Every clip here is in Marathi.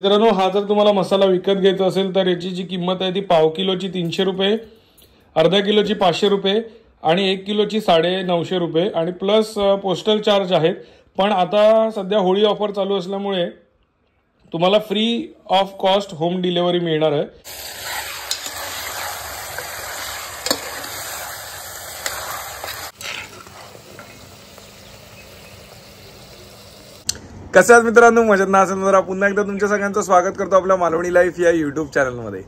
मित्रांनो, हा जर तुम्हाला मसाला विकत घ्यायचा असेल तर याची जी किंमत आहे ती पाव किलोची 300 रुपये, अर्धा किलोची 500 रुपये आणि 1 किलोची 950 रुपये आणि प्लस पोस्टल चार्ज आहेत. पण आता सध्या होळी ऑफर चालू असल्यामुळे तुम्हाला free of cost home delivery मिळणार आहे. कसे आहात मित्रांनो? मजेत ना असेल तर पुन्हा एकदा तुमच्या सगळ्यांचं स्वागत करतो आपल्या मालवणी लाईफ या यूट्यूब चॅनलमध्ये.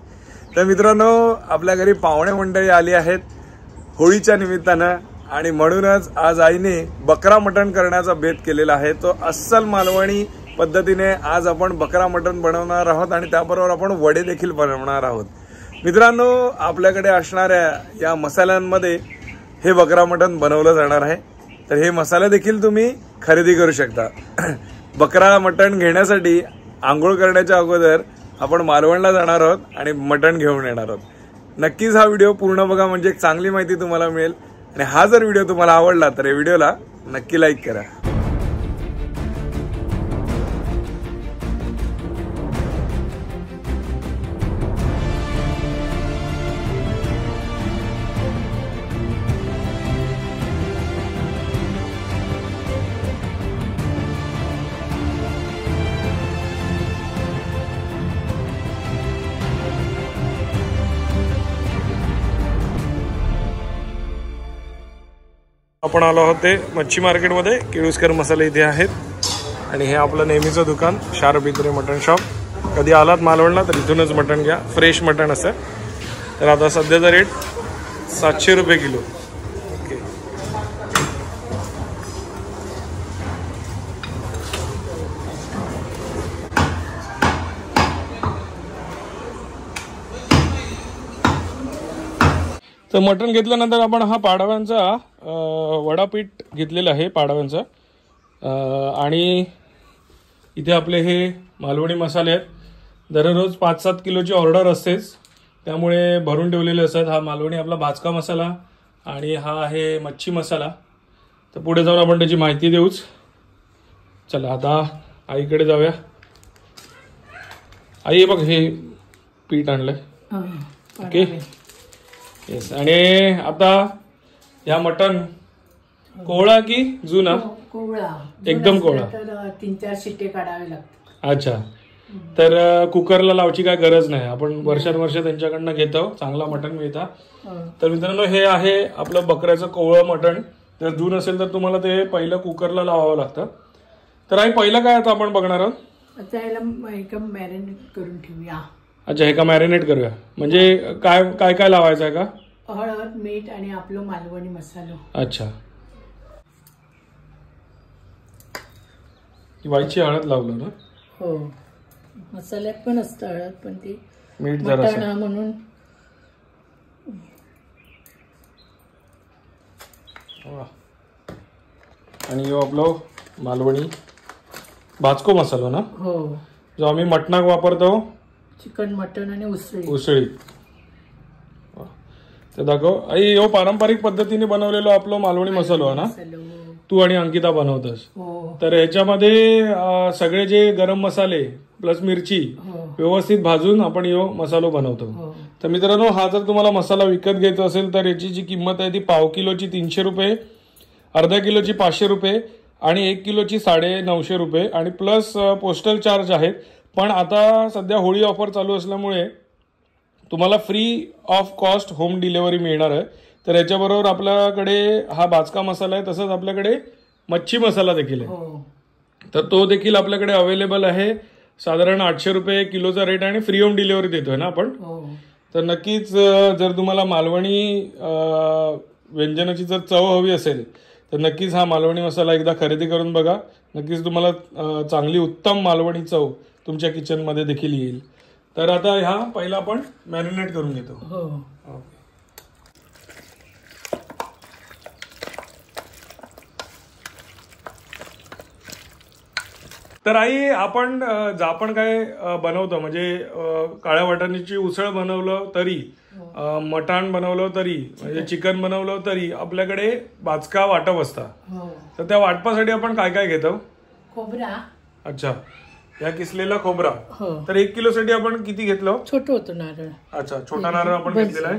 तर मित्रांनो, आपल्या घरी पाहुणे मंडळी आली आहेत होळीच्या निमित्तानं आणि म्हणूनच आज आईने बकरा मटण करण्याचा बेत केलेला आहे. तो अस्सल मालवणी पद्धतीने आज आपण बकरा मटण बनवणार आहोत आणि त्याबरोबर आपण वडे देखील बनवणार आहोत. मित्रांनो, आपल्याकडे असणाऱ्या या मसाल्यांमध्ये हे बकरा मटण बनवलं जाणार आहे. तर हे मसाले देखील तुम्ही खरेदी करू शकता. बकरा मटण घेण्यासाठी आंघोळ करण्याच्या अगोदर आपण मालवणला जाणार आहोत आणि मटण घेऊन येणार आहोत. नक्कीच हा व्हिडिओ पूर्ण बघा, म्हणजे एक चांगली माहिती तुम्हाला मिळेल. आणि हा जर व्हिडिओ तुम्हाला आवडला तर या व्हिडिओला नक्की लाईक करा. आपण आलो आहोत ते मच्छी मार्केटमध्ये. केळुसकर मसाले इथे आहेत आणि हे आपलं नेहमीचं दुकान शार बेकरी मटण शॉप. कधी आलात मालवणला तर इथूनच मटण घ्या, फ्रेश मटण असं. तर आता सध्याचा रेट 700 रुपये किलो. ओके, तर मटण घेतल्यानंतर आपण हा पाडव्यांचा वडापीठ घेतलेला आहे पाडव्यांचा. आणि इथे आपले हे मालवणी मसाले आहेत. दररोज 5-7 किलोची ऑर्डर असतेच, त्यामुळे भरून ठेवलेले असतात. हा मालवणी आपला भाजका मसाला आणि हा आहे मच्छी मसाला. तर पुढे जाऊन आपण त्याची माहिती देऊच. चला आता आईकडे जाऊया. आई बघ, हे पीठ आणलंय. Okay, yes. आणि आता या मटण कोवळा की जुना? कोवळा, एकदम कोवळा. 3-4 शिट्टे काढावे लागतात. अच्छा, तर कुकरला लावायची काय गरज नाही. आपण वर्षानुवर्ष त्यांच्याकडनं घेतो, चांगला मटण मिळता. तर मित्रांनो, हे आहे आपलं बकऱ्याचं कोवळं मटण. जर जून असेल तर तुम्हाला ते पहिलं कुकरला लावावं लागतं. तर आई पहिलं काय आता आपण बघणार आहोत? आता याला एकदम मॅरिनेट करून ठेवूया. अच्छा, हे का मॅरिनेट करूया? म्हणजे काय काय काय लावायचं आहे का? हळद, मीठ आणि आपलं मालवणी मसाला. अच्छा, व्हायची हळद लावलं ना? हो, मसाल्यात पण असतं हळद, पण ती मीठ जरा म्हणून. आणि यो आपलं मालवणी भाजको मसाला ना? हो, जो आम्ही मटणाक वापरतो. चिकन, मटण आणि उसळी. ते दाखव आई. हो पारंपरिक पद्धतीने बनवलेलो आपलं मालवणी मसालो आहे ना? तू आणि अंकिता बनवतस. तर ह्याच्यामध्ये सगळे जे गरम मसाले प्लस मिरची व्यवस्थित भाजून आपण यो मसालो बनवतो. तर मित्रांनो, हा जर तुम्हाला मसाला विकत घ्यायचा असेल तर याची जी किंमत आहे ती पाव किलोची 300 रुपये, अर्धा किलोची 500 रुपये आणि 1 किलोची 950 रुपये आणि प्लस पोस्टल चार्ज आहेत. पण आता सध्या होळी ऑफर चालू असल्यामुळे तुम्हाला free of cost home delivery मिळणार आहे. तर याच्याबरोबर आपल्याकडे हा भाजका मसाला आहे, तसंच आपल्याकडे मच्छी मसाला देखील आहे. तर तो देखील आपल्याकडे अवेलेबल आहे. साधारण 800 रुपये किलोचा रेट आणि फ्री होम डिलिव्हरी देतोय ना आपण. तर नक्कीच जर तुम्हाला मालवणी व्यंजनाची जर चव हवी असेल तर नक्कीच हा मालवणी मसाला एकदा खरेदी करून बघा. नक्कीच तुम्हाला चांगली उत्तम मालवणी चव तुमच्या किचनमध्ये देखील येईल. तर आता ह्या पहिला आपण मॅरिनेट करून घेतो. तर आई, आपण आपण काय बनवतो म्हणजे काळ्या वाटाण्याची उसळ बनवलं तरी, मटण बनवलं तरी, म्हणजे चिकन बनवलं तरी आपल्याकडे भाजका वाटप असता. तर त्या वाटपासाठी आपण काय काय घेतो? खोबरा. अच्छा, या किसलेला खोबरा. हो. तर 1 किलोसाठी आपण किती घेतलं? छोटं होतं नारळ. अच्छा, छोटा नारळ आपण घेतलेला आहे.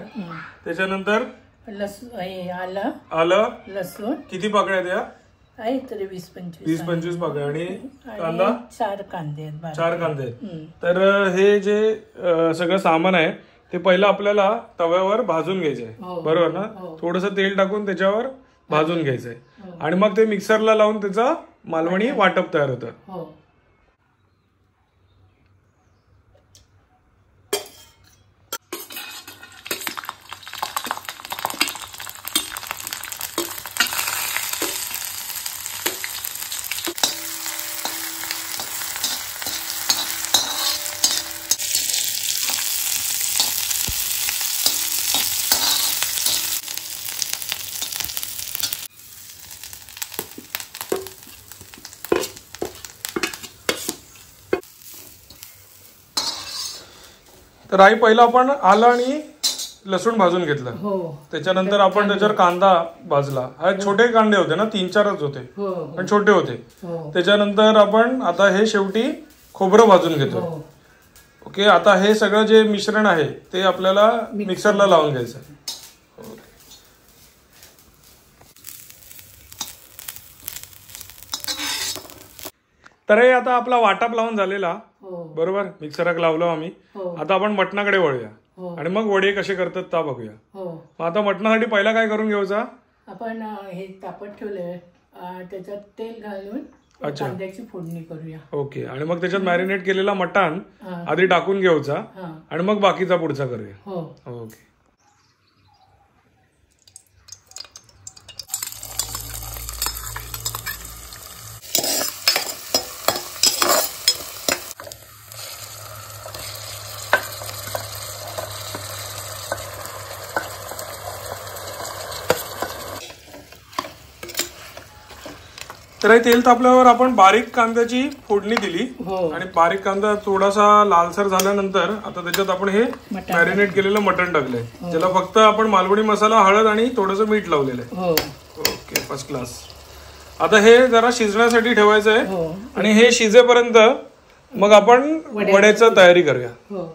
त्याच्यानंतर आलं, लसूण किती पाकळ्या द्या? आहे तरी 20-25 पाकळ्या. आणि कांदा 4 कांदे आहेत. 4 कांदे आहेत. तर हे जे सगळं सामान आहे ते पहिलं आपल्याला तव्यावर भाजून घ्यायचंय, बरोबर ना? थोडंसं तेल टाकून त्याच्यावर भाजून घ्यायचंय आणि मग ते मिक्सरला लावून त्याचा मालवणी वाटप तयार होतं. तर आई पहिला आपण आलं आणि लसूण भाजून घेतलं. त्याच्यानंतर आपण त्याच्यावर कांदा भाजला. हा छोटे कांदे होते ना, 3-4च होते पण छोटे होते. त्याच्यानंतर आपण आता हे शेवटी खोबरं भाजून घेतो. ओके, आता हे सगळं जे मिश्रण आहे ते आपल्याला मिक्सरला लावून घ्यायचं. तर हे आता आपला वाटप लावून झालेला, बरोबर, मिक्सराक लावलो आम्ही. आता आपण मटणाकडे वळूया आणि मग वडे कसे करतात ता बघूया. मग आता मटणासाठी पहिला काय करून घ्यायचा? आपण हे तापत ठेवलंय, त्याच्यात तेल घालून कांद्याची फोडणी करूया. ओके, आणि मग त्याच्यात मॅरिनेट केलेला मटण आधी टाकून घ्यायचा आणि मग बाकीचा पुढचा करूया. ओके. तर तेल तापल्यावर आपण बारीक कांद्याची फोडणी दिली आणि बारीक कांदा थोडासा लालसर झाल्यानंतर आता त्याच्यात आपण हे मॅरिनेट केलेलं मटण टाकलंय, ज्याला फक्त आपण मालवणी मसाला, हळद आणि थोडंसं मीठ लावलेलं आहे. Okay, first class. आता हे जरा शिजण्यासाठी ठेवायचं आहे आणि हे शिजेपर्यंत मग आपण वड्याची तयारी करूया.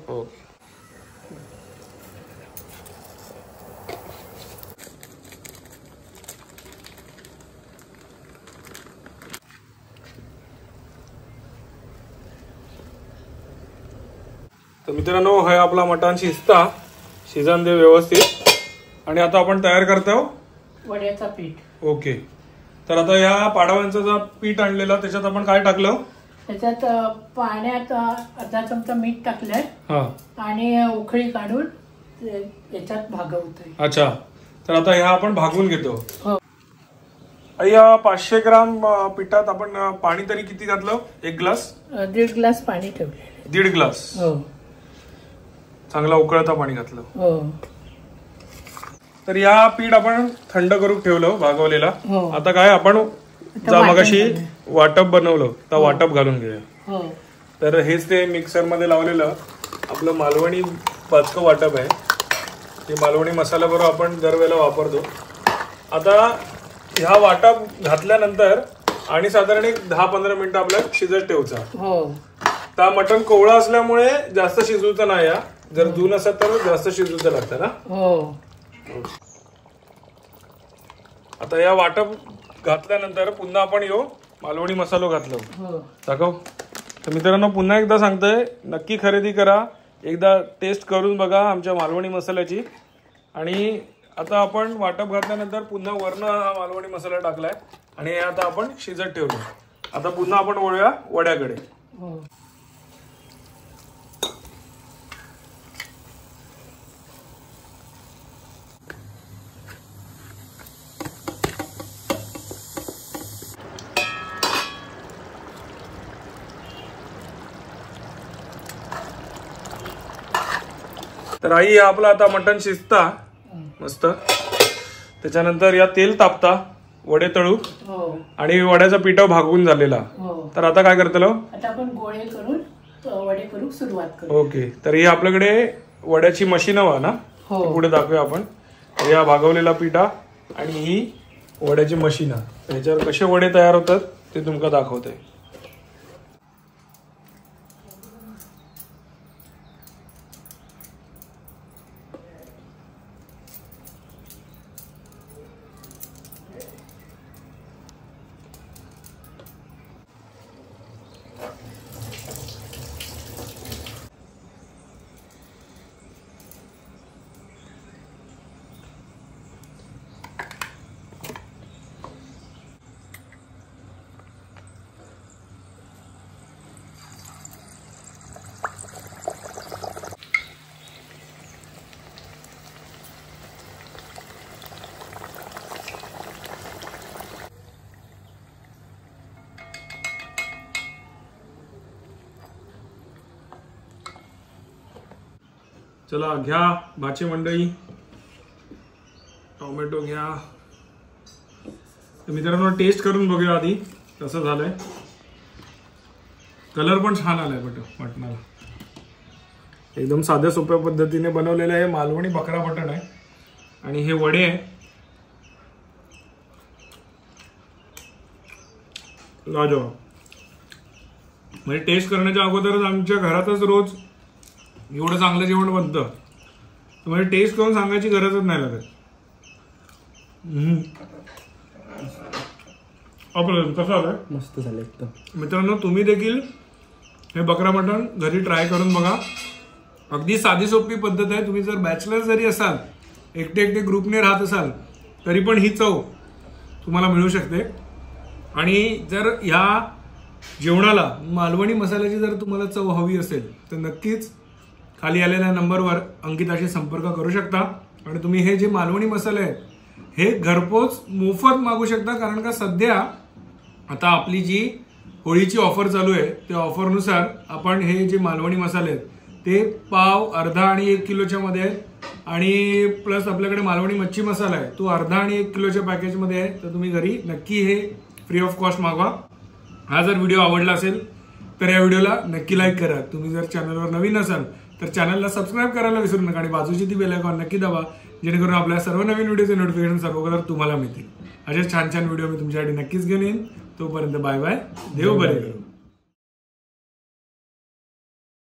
ओके. तर मित्रांनो, हे आपला मटण शिजन दे व्यवस्थित आणि आता आपण तयार करतो वड्याचा पीठ. ओके, तर आता ह्या पाडाव्यांचा जो पीठ आणलेला त्याच्यात आपण काय टाकलं? त्याच्यात पाण्यात अर्धा चमचा मीठ टाकलंय आणि उकळी काढून याच्यात भागवतोय. अच्छा, तर आता ह्या आपण भागून घेतो. या 500 ग्राम पिठात आपण पाणी तरी किती घातलं? 1 ग्लास? 1.5 ग्लास पाणी ठेवले. 1.5 ग्लास? चांगला उकळता पाणी घातलं. तर या पीठ आपण थंड करून ठेवलं भागवलेला. आता काय आपण मगाशी वाटप बनवलं तर वाटप घालून घेऊया. तर हेच ते मिक्सर मध्ये लावलेलं आपलं मालवणी पाचकं वाटप आहे. ते मालवणी मसाला बरोबर आपण दरवेळेला वापरतो. आता ह्या वाटप घातल्यानंतर आणि साधारण 10-15 मिनिटं आपल्याला शिजत ठेवचा. त्या मटण कोवळा असल्यामुळे जास्त शिजवतं नाही. जर दून असत तर जास्त शिजवचं लागतं ना. आता या वाटप घातल्यानंतर पुन्हा आपण मालवणी मसालो घातलो दाखव. तर मित्रांनो, पुन्हा एकदा सांगतोय, नक्की खरेदी करा, एकदा टेस्ट करून बघा आमच्या मालवणी मसाल्याची. आणि आता आपण वाटप घातल्यानंतर पुन्हा वरनं हा मालवणी मसाला टाकलाय आणि हे आता आपण शिजत ठेवलो. आता पुन्हा आपण वळूया वड्याकडे. तर आई आपला आता मटण शिजता मस्त. त्याच्यानंतर या तेल तापता, वडे तळू आणि वड्याचा पिठा भागून झालेला. तर आता काय करतलो? आता आपण गोळे करून वडे करू सुरुवात करू. ओके, तर ही आपल्याकडे वड्याची मशीन हवा ना, पुढे दाखवूया आपण. या भागवलेला पिठा आणि ही वड्याची मशीन, त्याच्यावर कसे वडे तयार होतात ते तुमका दाखवते. चला घ्या भाची मंडळी, टोमॅटो घ्या. तर मित्रांनो टेस्ट करून बघूया आधी कसं झालंय. कलर पण छान आलाय मटणाला. एकदम साध्या सोप्या पद्धतीने बनवलेलं आहे. मालवणी बकरा मटण आहे आणि हे वडे आहे. लाजवाब. म्हणजे टेस्ट करण्याच्या अगोदरच आमच्या घरातच रोज एवढं चांगलं जेवण बनतं, म्हणजे टेस्ट करून सांगायची गरजच नाही लागत. कसं आलंय? मस्त झालं एकदम. मित्रांनो तुम्ही देखील हे बकरा मटण घरी ट्राय करून बघा. अगदी साधी सोपी पद्धत आहे. तुम्ही जर बॅचलर जरी असाल, एकटे ग्रुपने राहत असाल, तरी पण ही चव तुम्हाला मिळू शकते. आणि जर ह्या जेवणाला मालवणी मसाल्याची जर तुम्हाला चव हवी असेल तर नक्कीच खाली आलेल्या नंबरवर अंकिताशी संपर्क करू शकता. आणि तुम्ही हे जे मालवणी मसाले आहेत हे घरपोच मोफत मागू शकता. कारण का सध्या आता आपली जी होळीची ऑफर चालू आहे त्या ऑफरनुसार आपण हे जे मालवणी मसाले आहेत ते पाव, अर्धा आणि 1 किलोच्या मध्ये आहेत. आणि प्लस आपल्याकडे मालवणी मच्छी मसाला आहे तो अर्धा आणि 1 किलोच्या पॅकेजमध्ये आहे. तर तुम्ही घरी नक्की हे फ्री ऑफ कॉस्ट मागवा. हा जर व्हिडिओ आवडला असेल तर या व्हिडिओला नक्की लाईक करा. तुम्ही जर चॅनलवर नवीन असाल तर चॅनलला सबस्क्राईब करायला विसरू नका आणि बाजूची ती बेल आयकॉन नक्की दाबा, जेणेकरून आपल्या सर्व नवीन व्हिडिओचे नोटिफिकेशन सर्वप्रथम तुम्हाला मिळतील. असे छान छान व्हिडिओ मी तुमच्यासाठी नक्कीच घेऊन येईन. तोपर्यंत बाय बाय. देव बरे करो.